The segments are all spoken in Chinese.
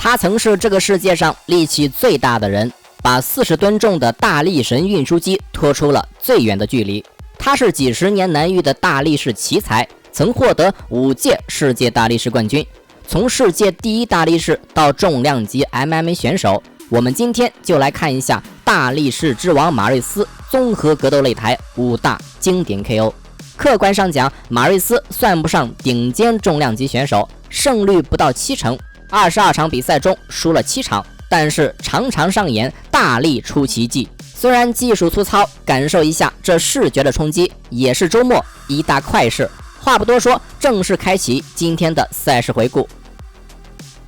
他曾是这个世界上力气最大的人，把40吨重的大力神运输机拖出了最远的距离。他是几十年难遇的大力士奇才，曾获得5届世界大力士冠军。从世界第一大力士到重量级 MMA 选手，我们今天就来看一下大力士之王马瑞斯综合格斗擂台5大经典 KO。 客观上讲，马瑞斯算不上顶尖重量级选手，胜率不到70%， 22场比赛中输了7场，但是常常上演大力出奇迹。虽然技术粗糙，感受一下这视觉的冲击，也是周末一大快事。话不多说，正式开启今天的赛事回顾。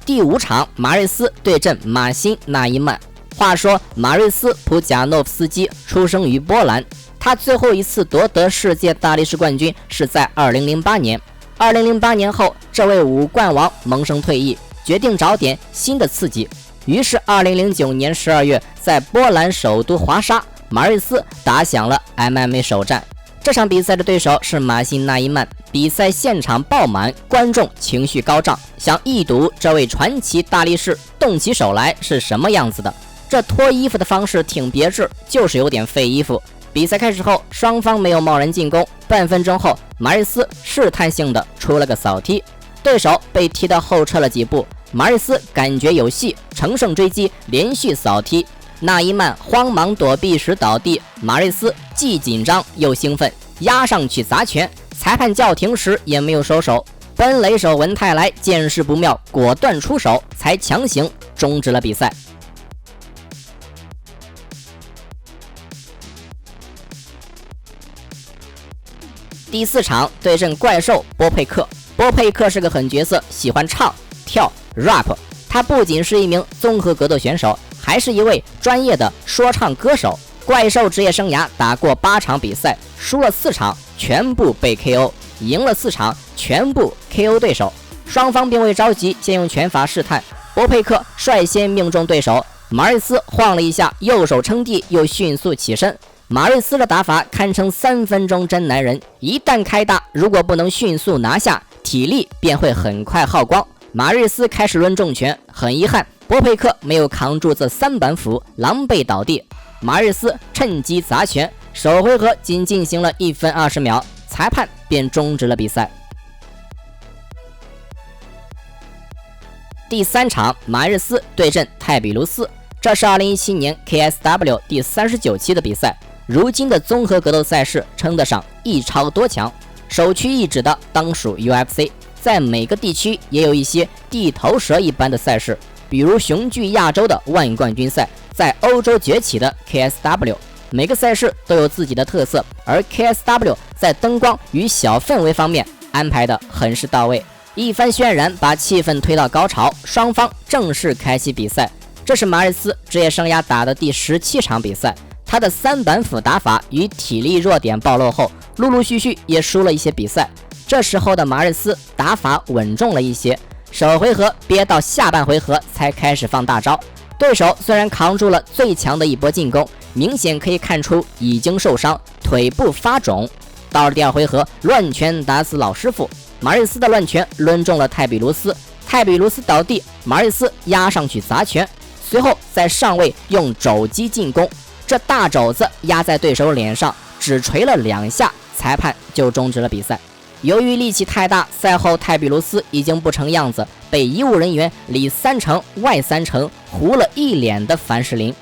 第5场，马瑞斯对阵马辛纳伊曼。话说马瑞斯普贾诺夫斯基出生于波兰，他最后一次夺得世界大力士冠军是在2008年。2008年后，这位5冠王萌生退役，决定找点新的刺激。于是2009年12月，在波兰首都华沙，马瑞斯打响了 MMA 首战。这场比赛的对手是马辛纳伊曼，比赛现场爆满，观众情绪高涨，想一睹这位传奇大力士动起手来是什么样子的。这脱衣服的方式挺别致，就是有点费衣服。比赛开始后，双方没有贸然进攻，半分钟后，马瑞斯试探性的出了个扫踢，对手被踢到后撤了几步，马瑞斯感觉有戏，乘胜追击，连续扫踢。纳伊曼慌忙躲避时倒地，马瑞斯既紧张又兴奋，压上去砸拳，裁判叫停时也没有收手。本垒手文泰来见势不妙，果断出手，才强行终止了比赛。第4场对阵怪兽波佩克。波佩克是个狠角色，喜欢唱跳 rap， 他不仅是一名综合格斗选手，还是一位专业的说唱歌手。怪兽职业生涯打过8场比赛，输了4场，全部被 KO， 赢了4场，全部 KO 对手。双方并未着急，先用拳法试探，波佩克率先命中对手，马瑞斯晃了一下，右手撑地，又迅速起身。马瑞斯的打法堪称3分钟真男人，一旦开打，如果不能迅速拿下，体力便会很快耗光。马瑞斯开始抡重拳，很遗憾，波佩克没有扛住这3板斧，狼狈倒地。马瑞斯趁机砸拳，首回合仅进行了1分20秒，裁判便终止了比赛。第3场，马瑞斯对阵泰比卢斯，这是2017年 KSW 第39期的比赛。如今的综合格斗赛事称得上一超多强，首屈一指的当属 UFC， 在每个地区也有一些地头蛇一般的赛事，比如雄踞亚洲的万冠军赛，在欧洲崛起的 KSW， 每个赛事都有自己的特色，而 KSW 在灯光与小氛围方面安排的很是到位，一番渲染把气氛推到高潮，双方正式开启比赛。这是马瑞斯职业生涯打的第17场比赛，他的3板斧打法与体力弱点暴露后，陆陆续续也输了一些比赛。这时候的马瑞斯打法稳重了一些，首回合憋到下半回合才开始放大招。对手虽然扛住了最强的一波进攻，明显可以看出已经受伤，腿部发肿。到了第2回合，乱拳打死老师傅，马瑞斯的乱拳抡中了泰比卢斯，泰比卢斯倒地，马瑞斯压上去砸拳，随后在上位用肘击进攻，这大肘子压在对手脸上，只捶了2下，裁判就终止了比赛。由于力气太大，赛后泰比卢斯已经不成样子，被医务人员里3层外3层糊了一脸的凡士林。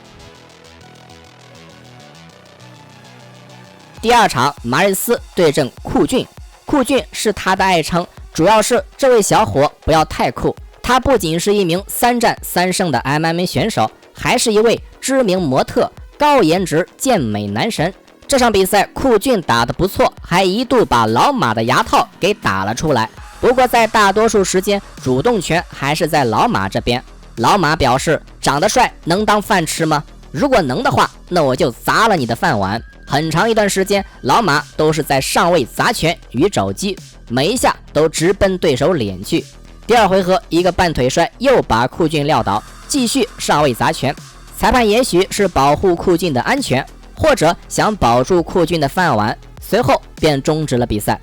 第2场，马瑞斯对阵酷俊。酷俊是他的爱称，主要是这位小伙不要太酷，他不仅是一名3战3胜的 MMA 选手，还是一位知名模特，高颜值健美男神。这场比赛酷俊打得不错，还一度把老马的牙套给打了出来，不过在大多数时间主动权还是在老马这边。老马表示，长得帅能当饭吃吗？如果能的话，那我就砸了你的饭碗。很长一段时间，老马都是在上位砸拳与肘击，每一下都直奔对手脸去。第2回合，一个半腿摔又把酷俊撂倒，继续上位砸拳。裁判也许是保护酷俊的安全，或者想保住酷俊的饭碗，随后便终止了比赛。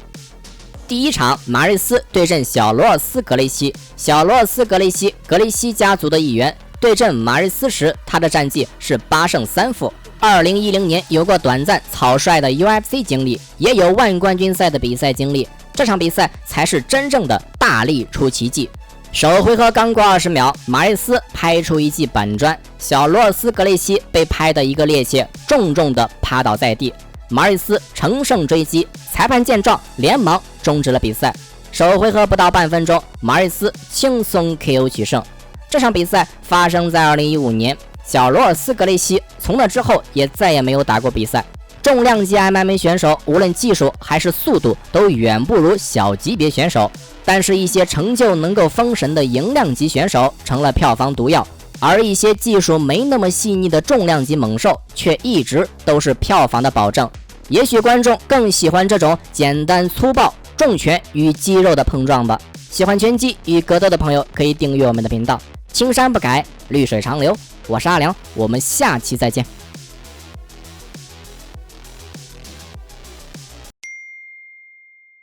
第一场，马瑞斯对阵小罗尔斯·格雷西。小罗尔斯·格雷西家族的一员，对阵马瑞斯时，他的战绩是8胜3负。2010年有过短暂草率的 UFC 经历，也有万冠军赛的比赛经历。这场比赛才是真正的大力出奇迹。首回合刚过20秒，马瑞斯拍出一记板砖，小罗尔斯·格雷西被拍得一个趔趄，重重的趴倒在地。马瑞斯乘胜追击，裁判见状连忙终止了比赛。首回合不到半分钟，马瑞斯轻松 KO 取胜。这场比赛发生在2015年，小罗尔斯·格雷西从那之后也再也没有打过比赛。重量级 MMA 选手无论技术还是速度都远不如小级别选手，但是一些成就能够封神的营量级选手成了票房毒药，而一些技术没那么细腻的重量级猛兽却一直都是票房的保证。也许观众更喜欢这种简单粗暴重拳与肌肉的碰撞吧。喜欢拳击与格斗的朋友可以订阅我们的频道。青山不改，绿水长流。我是阿良，我们下期再见。